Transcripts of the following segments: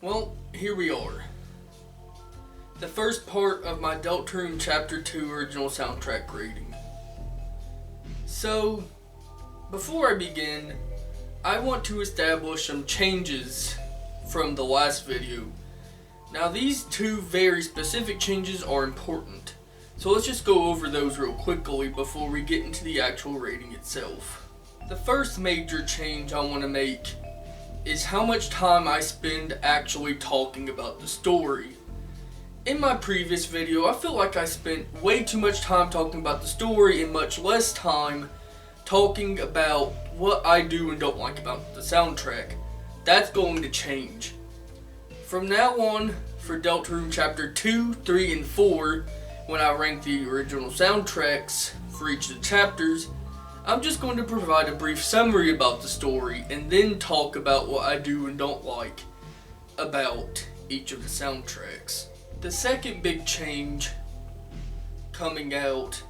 Well, here we are. The first part of my Deltarune Chapter 2 original soundtrack rating. So, before I begin, I want to establish some changes from the last video. Now these two very specific changes are important, so let's just go over those real quickly before we get into the actual rating itself. The first major change I want to make is how much time I spend actually talking about the story. In my previous video, I feel like I spent way too much time talking about the story and much less time talking about what I do and don't like about the soundtrack. That's going to change. From now on, for Deltarune Chapter 2, 3, and 4, when I rank the original soundtracks for each of the chapters, I'm just going to provide a brief summary about the story and then talk about what I do and don't like about each of the soundtracks. The second big change coming out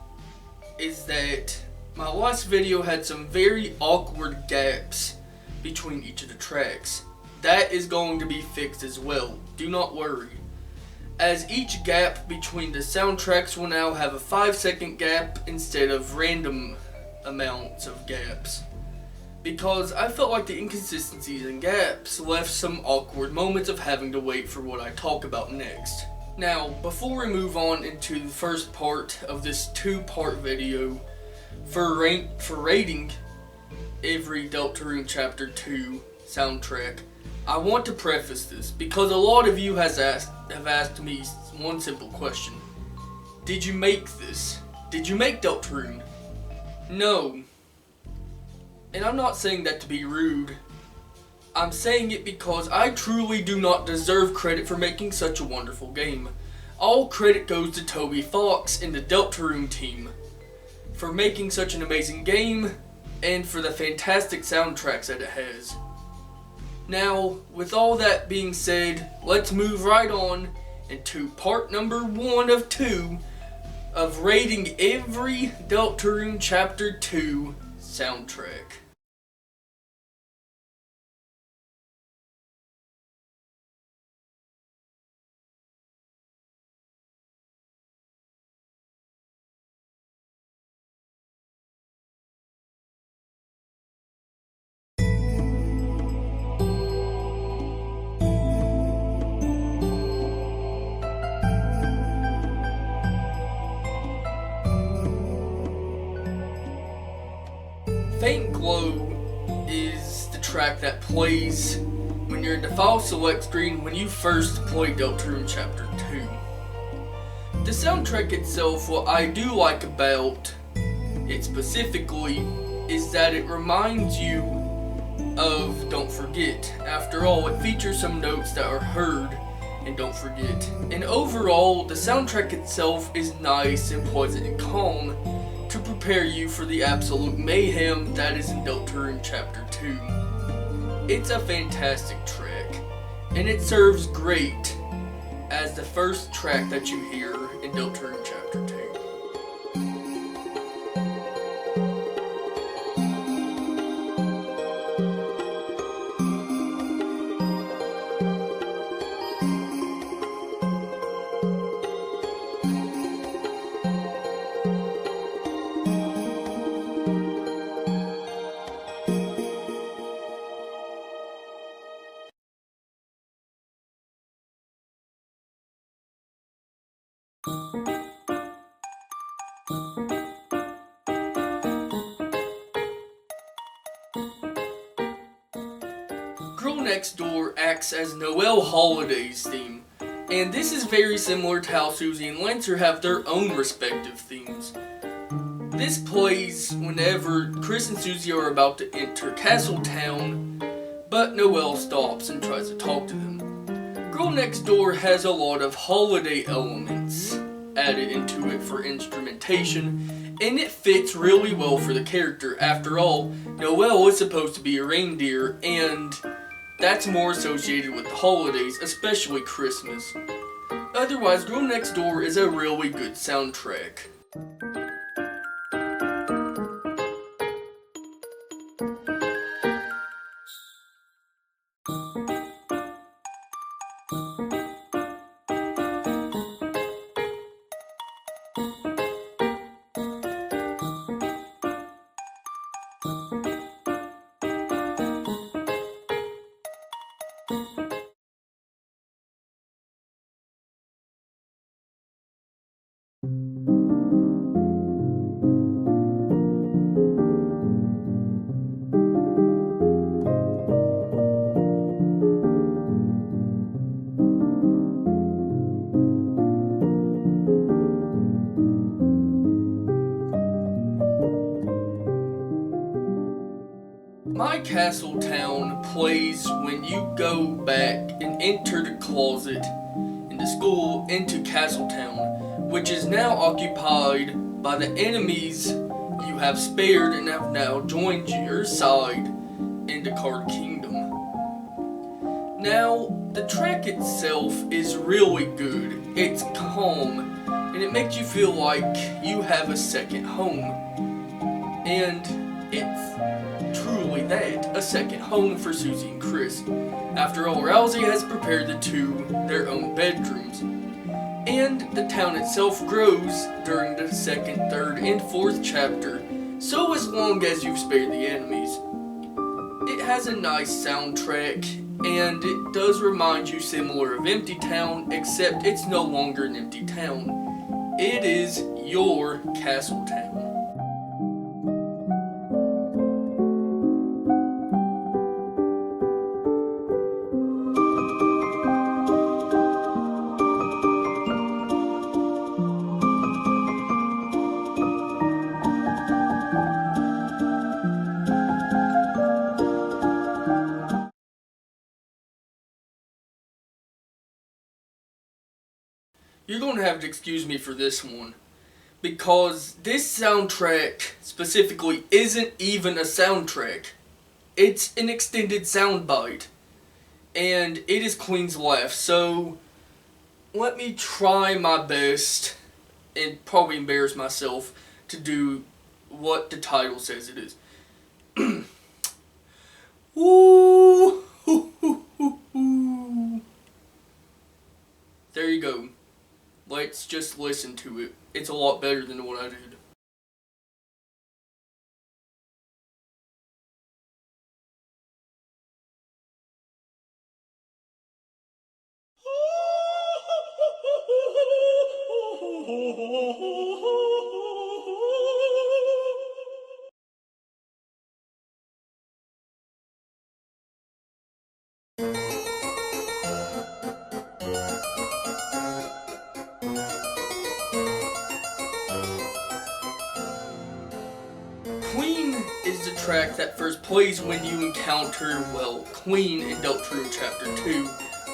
is that my last video had some very awkward gaps between each of the tracks. That is going to be fixed as well, do not worry. As each gap between the soundtracks will now have a 5-second gap instead of random amounts of gaps, because I felt like the inconsistencies and gaps left some awkward moments of having to wait for what I talk about next. Now, before we move on into the first part of this 2-part video for rating every Deltarune Chapter 2 soundtrack, I want to preface this because a lot of you have asked me one simple question. Did you make this? Did you make Deltarune? No. And I'm not saying that to be rude. I'm saying it because I truly do not deserve credit for making such a wonderful game. All credit goes to Toby Fox and the Deltarune Team for making such an amazing game and for the fantastic soundtracks that it has. Now, with all that being said, let's move right on into part number 1 of 2 of rating every Deltarune Chapter 2 soundtrack. Faint Glow is the track that plays when you're in the file select screen when you first play Deltarune Chapter 2. The soundtrack itself, what I do like about it specifically, is that it reminds you of Don't Forget. After all, it features some notes that are heard in Don't Forget. And overall, the soundtrack itself is nice and pleasant and calm to prepare you for the absolute mayhem that is in Deltarune Chapter 2. It's a fantastic track, and it serves great as the first track that you hear in Deltarune Chapter 2. Girl Next Door acts as Noel Holiday's theme, and this is very similar to how Susie and Lancer have their own respective themes. This plays whenever Chris and Susie are about to enter Castletown, but Noel stops and tries to talk to them. Girl Next Door has a lot of holiday elements added into it for instrumentation, and it fits really well for the character. After all, Noel is supposed to be a reindeer, and that's more associated with the holidays, especially Christmas. Otherwise, Girl Next Door is a really good soundtrack. My Castle Town plays when you go back and enter the closet in the school into Castle Town, which is now occupied by the enemies you have spared and have now joined your side in the Card Kingdom. Now, the track itself is really good. It's calm, and it makes you feel like you have a second home. And it's truly that, a second home for Susie and Chris. After all, Rousey has prepared the two their own bedrooms. And the town itself grows during the 2nd, 3rd, and 4th chapter, so as long as you've spared the enemies. It has a nice soundtrack, and it does remind you similar of Empty Town, except it's no longer an empty town. It is your Castle Town. You're going to have to excuse me for this one, because this soundtrack specifically isn't even a soundtrack. It's an extended soundbite, and it is Queen's Laugh, so let me try my best, and probably embarrass myself, to do what the title says it is. Ooh, hoo, hoo, hoo, hoo. There you go. Let's just listen to it. It's a lot better than what I did. Queen is the track that first plays when you encounter, well, Queen in Deltarune Chapter 2,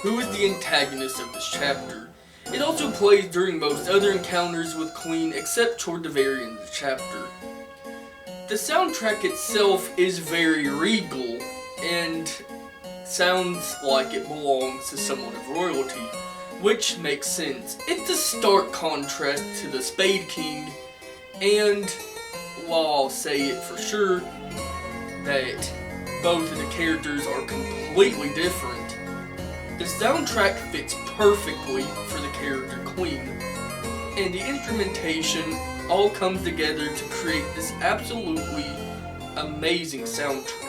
who is the antagonist of this chapter. It also plays during most other encounters with Queen except toward the very end of the chapter. The soundtrack itself is very regal and sounds like it belongs to someone of royalty, which makes sense. It's a stark contrast to the Spade King, and while I'll say it for sure that both of the characters are completely different, the soundtrack fits perfectly for the character Queen, and the instrumentation all comes together to create this absolutely amazing soundtrack.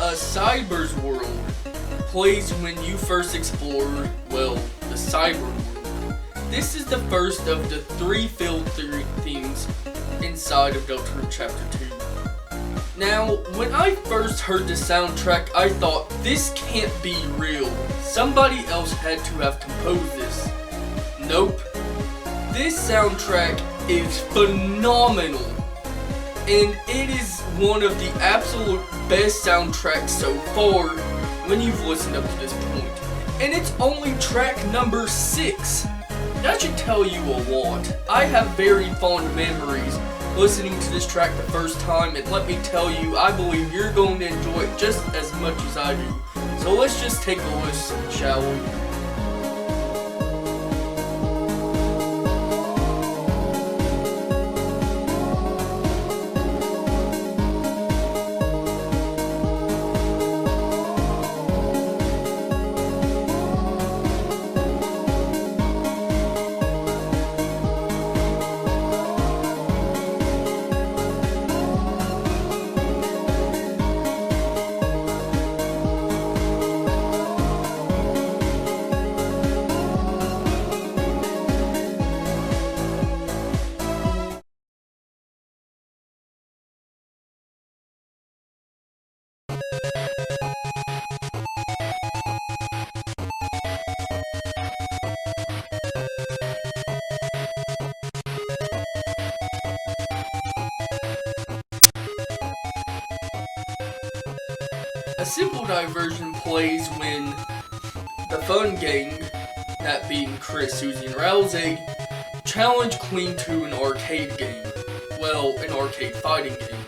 A Cyber's world plays when you first explore, well, the cyber world. This is the first of the 3 filled themes inside of Deltarune Chapter 2. Now, when I first heard the soundtrack, I thought, this can't be real. Somebody else had to have composed this. Nope. This soundtrack is phenomenal, and it is one of the absolute best soundtracks so far when you've listened up to this point. And it's only track number 6. That should tell you a lot. I have very fond memories listening to this track the first time, and let me tell you, I believe you're going to enjoy it just as much as I do. So let's just take a listen, shall we? simple diversion plays when the fun gang, that being Chris, Susie, and Rousey, challenge Queen to an arcade game. Well, an arcade fighting game.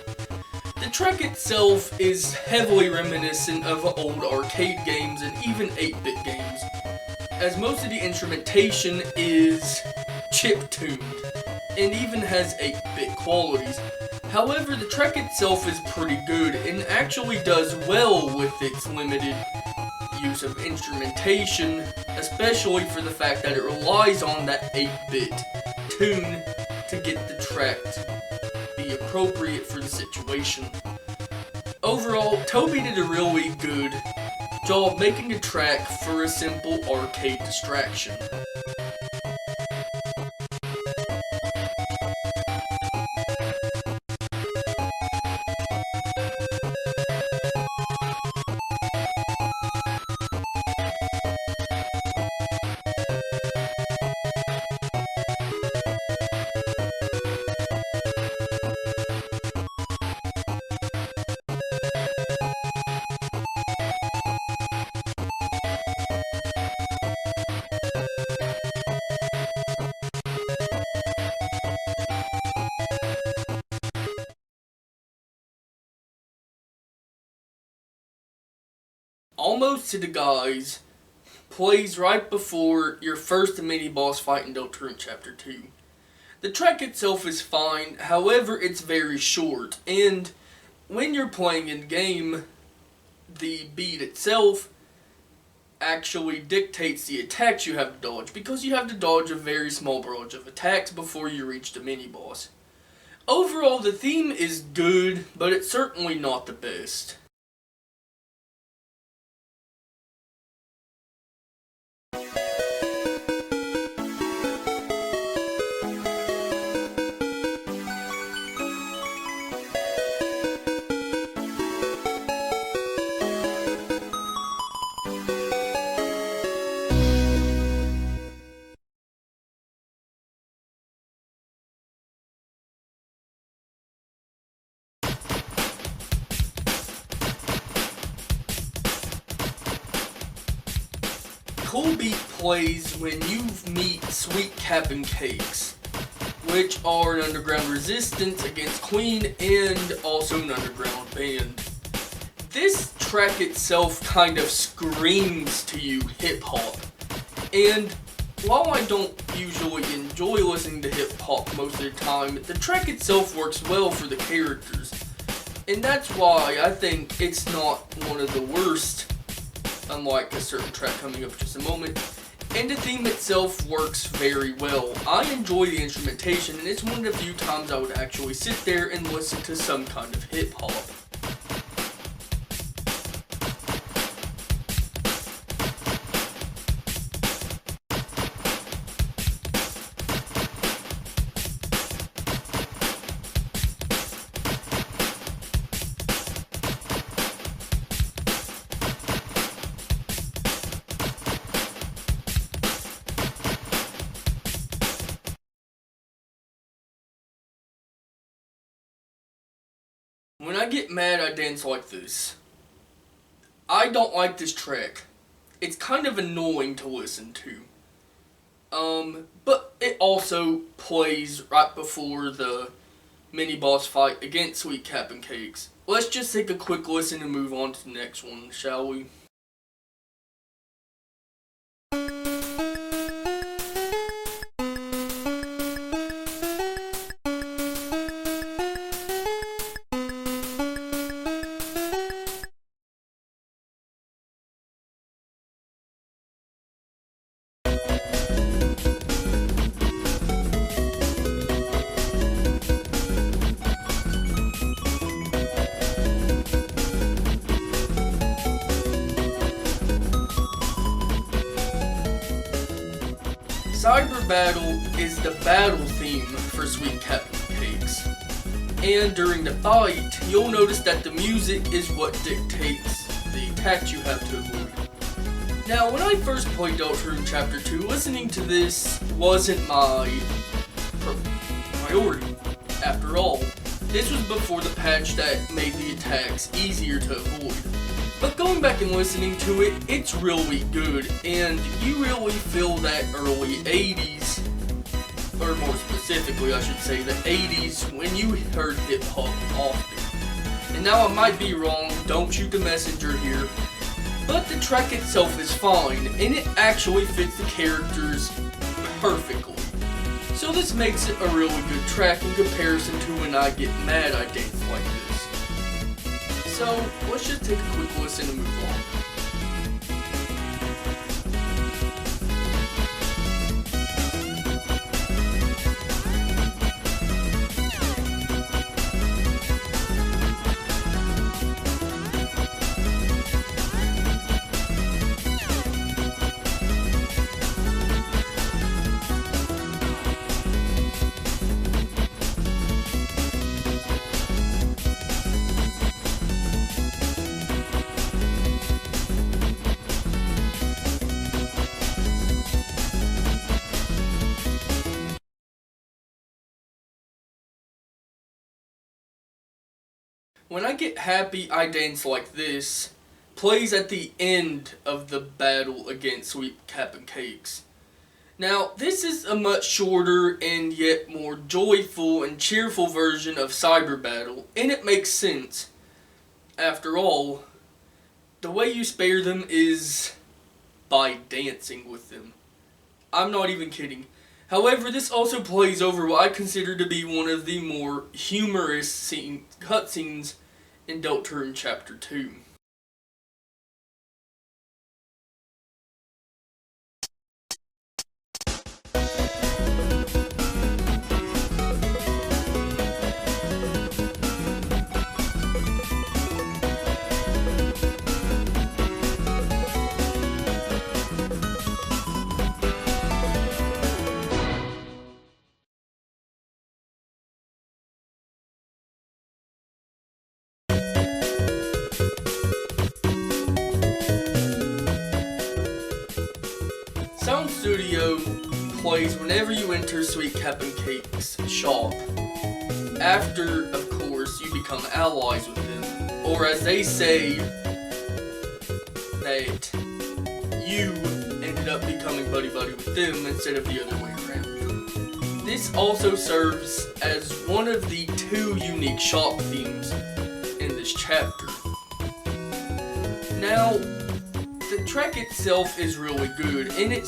The track itself is heavily reminiscent of old arcade games and even 8-bit games, as most of the instrumentation is chip-tuned and even has 8-bit qualities. However, the track itself is pretty good and actually does well with its limited use of instrumentation, especially for the fact that it relies on that 8-bit tune to get the track to be appropriate for the situation. Overall, Toby did a really good job making a track for a simple arcade distraction. Almost to the Guys plays right before your first mini-boss fight in Deltarune Chapter 2. The track itself is fine, however it's very short, and when you're playing in-game, the beat itself actually dictates the attacks you have to dodge, because you have to dodge a very small barrage of attacks before you reach the mini-boss. Overall, the theme is good, but it's certainly not the best. Cool Beat plays when you meet Sweet Cap'n Cakes, which are an underground resistance against Queen and also an underground band. This track itself kind of screams to you hip-hop, and while I don't usually enjoy listening to hip-hop most of the time, the track itself works well for the characters, and that's why I think it's not one of the worst, unlike a certain track coming up in just a moment, and the theme itself works very well. I enjoy the instrumentation, and it's one of the few times I would actually sit there and listen to some kind of hip-hop. When I get mad, I dance like this. I don't like this track. It's kind of annoying to listen to. But it also plays right before the mini-boss fight against Sweet Cap'n Cakes. Let's just take a quick listen and move on to the next one, shall we? Cyber Battle is the battle theme for Sweet Cap'n Cakes, and during the fight, you'll notice that the music is what dictates the attacks you have to avoid. Now, when I first played Deltarune Chapter 2, listening to this wasn't my priority. After all, this was before the patch that made the attacks easier to avoid. But going back and listening to it, it's really good, and you really feel that early 80s, or more specifically I should say the 80s, when you heard hip hop often. And now I might be wrong, don't shoot the messenger here, but the track itself is fine, and it actually fits the characters perfectly. So this makes it a really good track in comparison to When I Get Mad I Dance Like This. So let's just take a quick listen and move on. When I Get Happy I Dance Like This plays at the end of the battle against Sweet Cap'n Cakes. Now, this is a much shorter and yet more joyful and cheerful version of Cyber Battle, and it makes sense. After all, the way you spare them is by dancing with them. I'm not even kidding. However, this also plays over what I consider to be one of the more humorous cutscenes in Deltarune Chapter 2. Sound Studio plays whenever you enter Sweet Cap'n Cake's shop. After, of course, you become allies with them. Or as they say, that you ended up becoming buddy-buddy with them instead of the other way around. This also serves as one of the 2 unique shop themes in this chapter. Now, the track itself is really good, and it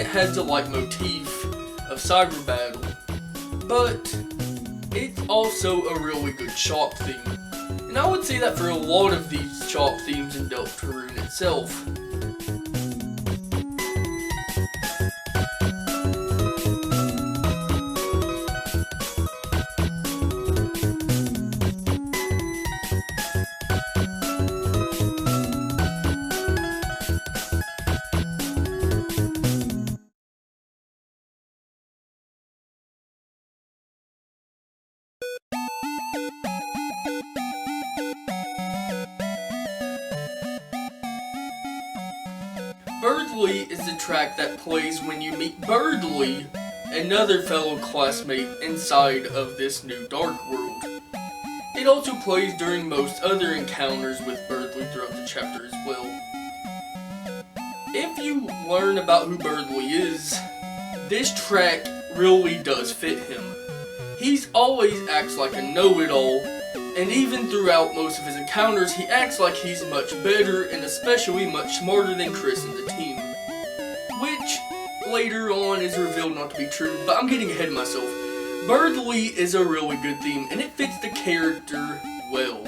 has a leitmotif of Cyber Battle, but it's also a really good shop theme. And I would say that for a lot of these shop themes in Deltarune itself. Berdley is the track that plays when you meet Berdley, another fellow classmate inside of this new dark world. It also plays during most other encounters with Berdley throughout the chapter as well. If you learn about who Berdley is, this track really does fit him. He's always acts like a know-it-all, and even throughout most of his encounters, he acts like he's much better and especially much smarter than Chris and the team. Which, later on, is revealed not to be true, but I'm getting ahead of myself. Berdley is a really good theme, and it fits the character well.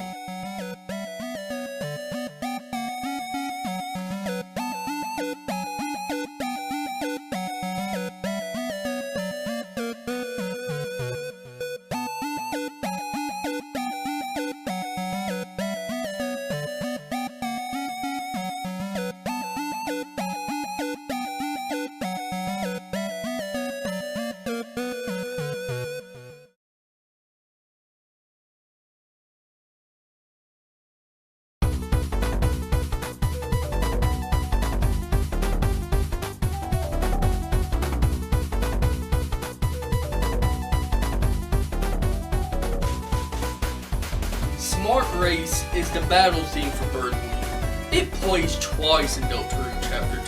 Smart Race is the battle theme for Berdley. It plays twice in Deltarune Chapter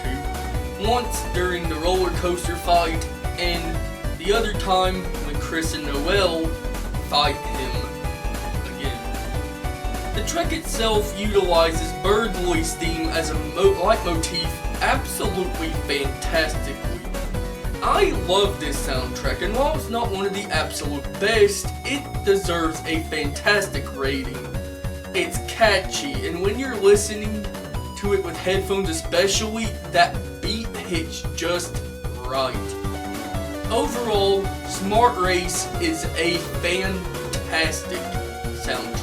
2. Once during the roller coaster fight, and the other time when Chris and Noel fight him again. The track itself utilizes Berdley's theme as a leitmotif absolutely fantastically. I love this soundtrack, and while it's not one of the absolute best, it deserves a fantastic rating. It's catchy, and when you're listening to it with headphones especially, that beat hits just right. Overall, Smart Race is a fantastic soundtrack.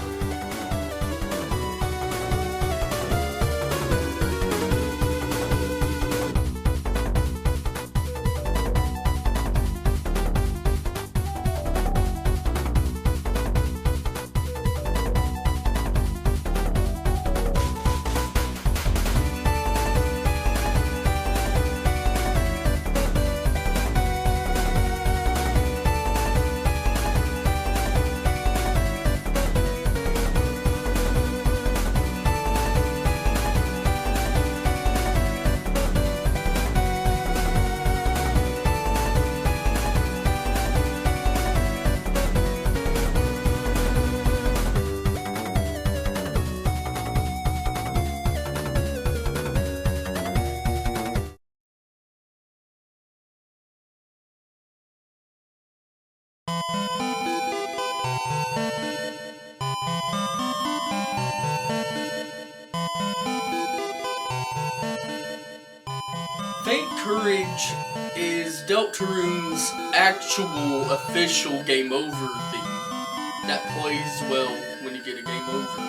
Faint Courage is Deltarune's actual official game over theme that plays well when you get a game over.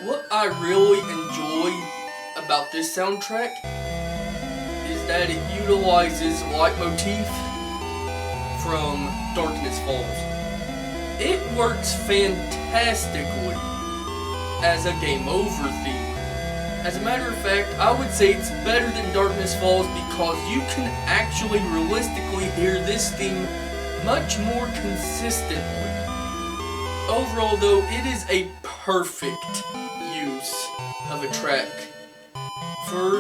What I really enjoy about this soundtrack is that it utilizes leitmotif from Darkness Falls. It works fantastically as a game over theme. As a matter of fact, I would say it's better than Darkness Falls because you can actually realistically hear this theme much more consistently. Overall though, it is a perfect use of a track for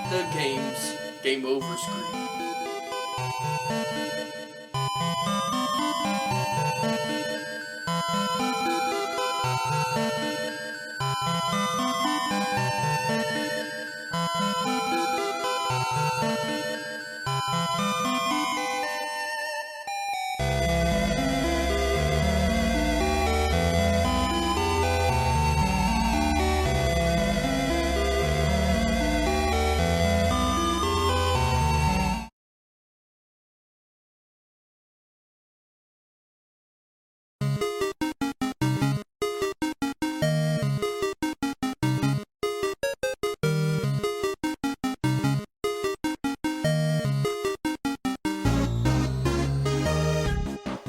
the game's game over screen.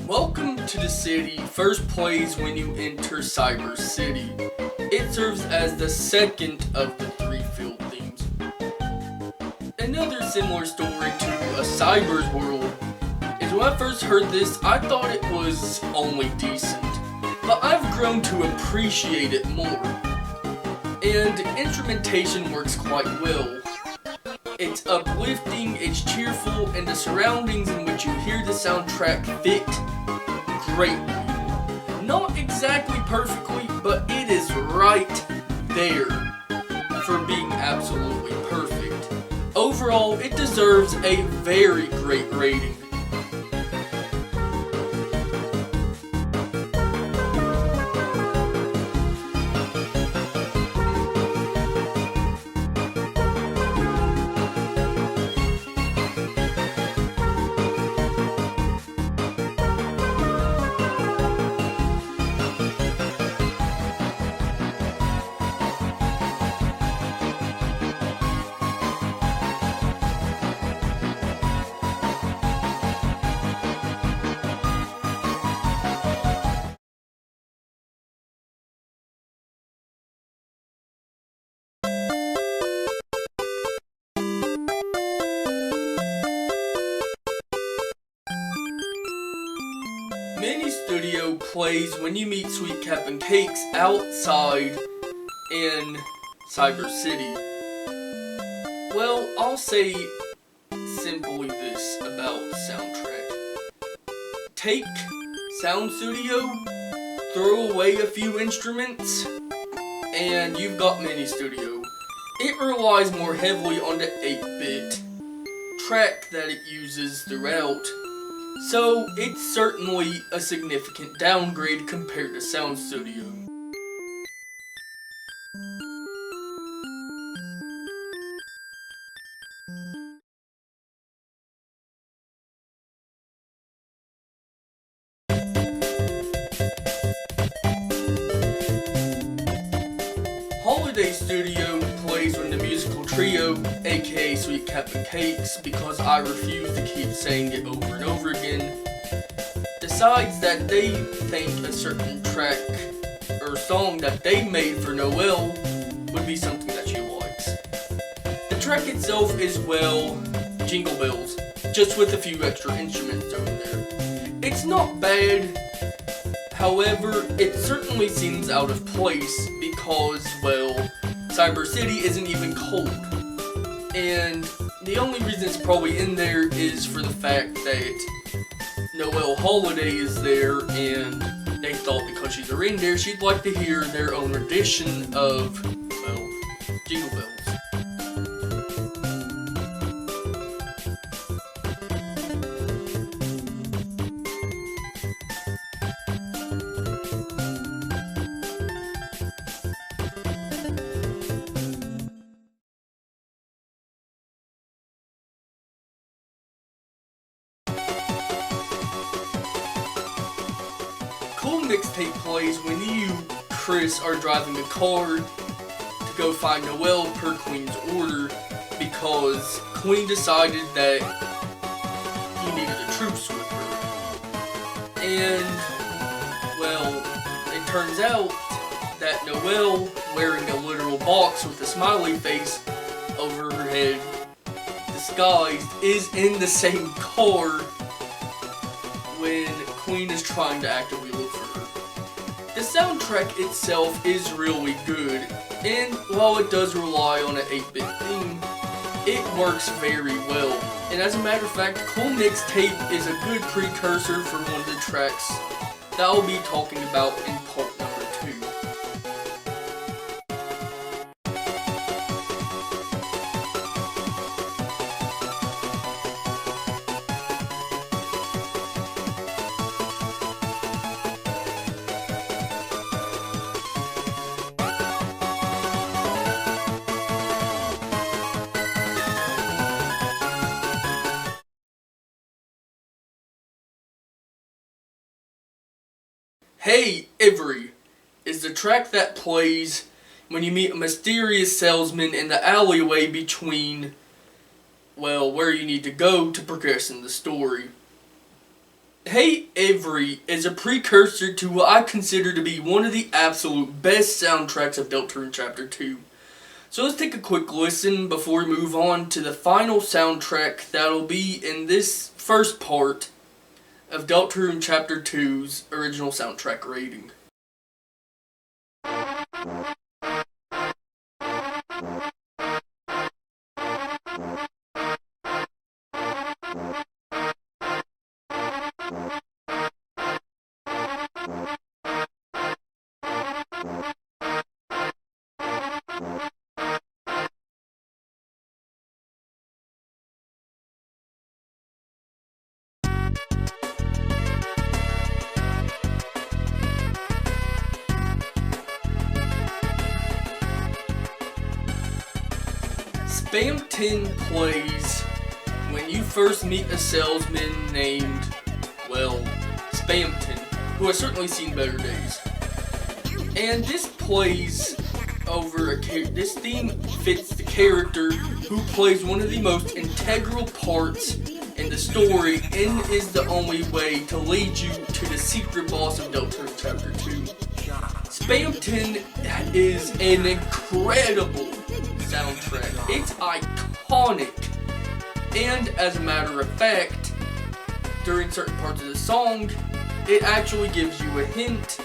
Welcome to the City first plays when you enter Cyber City. It serves as the second of the three field themes. Another similar story to A Cyber's World is when I first heard this, I thought it was only decent, but I've grown to appreciate it more. And instrumentation works quite well. It's uplifting, it's cheerful, and the surroundings in which you hear the soundtrack fit greatly. Not exactly perfectly, but it is right there for being absolutely perfect. Overall, it deserves a very great rating. Mini Studio plays When You Meet Sweet Cap and Cakes outside in Cyber City? Well, I'll say simply this about the soundtrack. Take Sound Studio, throw away a few instruments, and you've got Mini Studio. It relies more heavily on the 8-bit track that it uses throughout, so it's certainly a significant downgrade compared to Sound Studio. Holiday Studio plays when the musical trio, aka Sweet Captain Cakes, because I refuse to keep saying it over and over again, decides that they think a certain track or song that they made for Noel would be something that she likes. The track itself is, well, Jingle Bells, just with a few extra instruments over there. It's not bad. However, it certainly seems out of place because, well, Cyber City isn't even cold. And the only reason it's probably in there is for the fact that Noel Holiday is there, and they thought because she's a reindeer, she'd like to hear their own rendition of, well, Jingle Bells. Cool Mixtape plays when you, Chris, are driving a car to go find Noel per Queen's order because Queen decided that he needed a truce with her. And, well, it turns out that Noel, wearing a literal box with a smiley face over her head, disguised, is in the same car when Queen is trying to actively look for her. The soundtrack itself is really good, and while it does rely on an 8-bit theme, it works very well. And as a matter of fact, Cool Mixtape is a good precursor for one of the tracks that I'll be talking about in part number 2. Hey Every is the track that plays when you meet a mysterious salesman in the alleyway between, well, where you need to go to progress in the story. Hey Every is a precursor to what I consider to be one of the absolute best soundtracks of Deltarune Chapter 2. So let's take a quick listen before we move on to the final soundtrack that'll be in this first part of Deltarune Chapter 2's original soundtrack rating. Spamton plays when you first meet a salesman named, well, Spamton, who has certainly seen better days. And this plays over this theme fits the character who plays one of the most integral parts in the story and is the only way to lead you to the secret boss of Deltarune Chapter 2. Spamton is an incredible soundtrack. It's iconic. And as a matter of fact, during certain parts of the song, it actually gives you a hint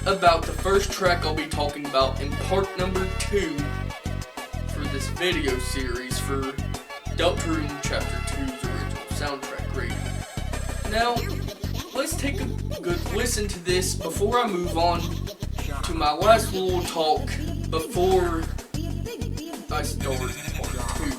about the first track I'll be talking about in part number 2 for this video series for Deltarune Chapter 2's original soundtrack rating. Now, let's take a good listen to this before I move on to my last little talk before I start part 2.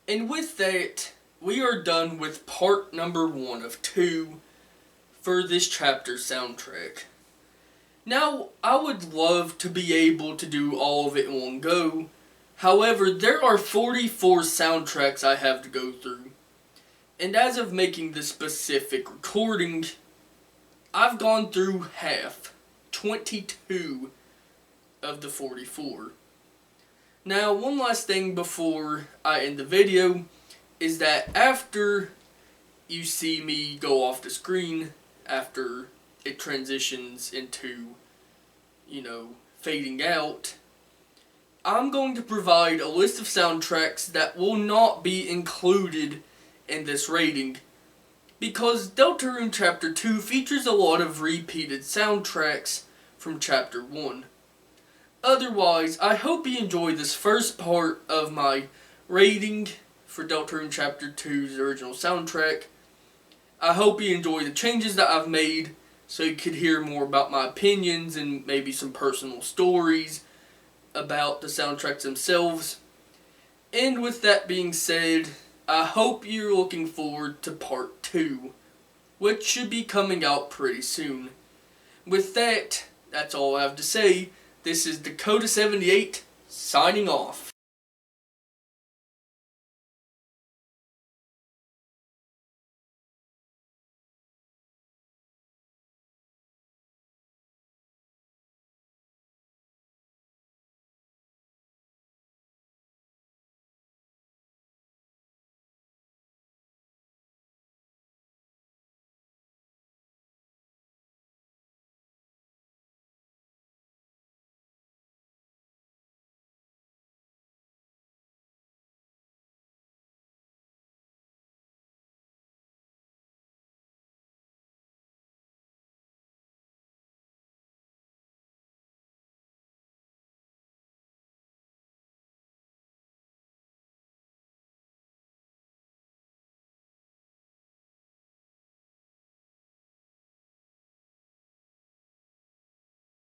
And with that, we are done with part number 1 of 2 for this chapter soundtrack. Now, I would love to be able to do all of it in one go. However, there are 44 soundtracks I have to go through. And as of making this specific recording, I've gone through half, 22 of the 44. Now, one last thing before I end the video is that after you see me go off the screen, after it transitions into, fading out, I'm going to provide a list of soundtracks that will not be included in this rating, because Deltarune Chapter 2 features a lot of repeated soundtracks from Chapter 1. Otherwise, I hope you enjoy this first part of my rating for Deltarune Chapter 2's original soundtrack. I hope you enjoy the changes that I've made so you could hear more about my opinions and maybe some personal stories about the soundtracks themselves. And with that being said, I hope you're looking forward to part 2, which should be coming out pretty soon. With that, that's all I have to say. This is Dakota78 signing off.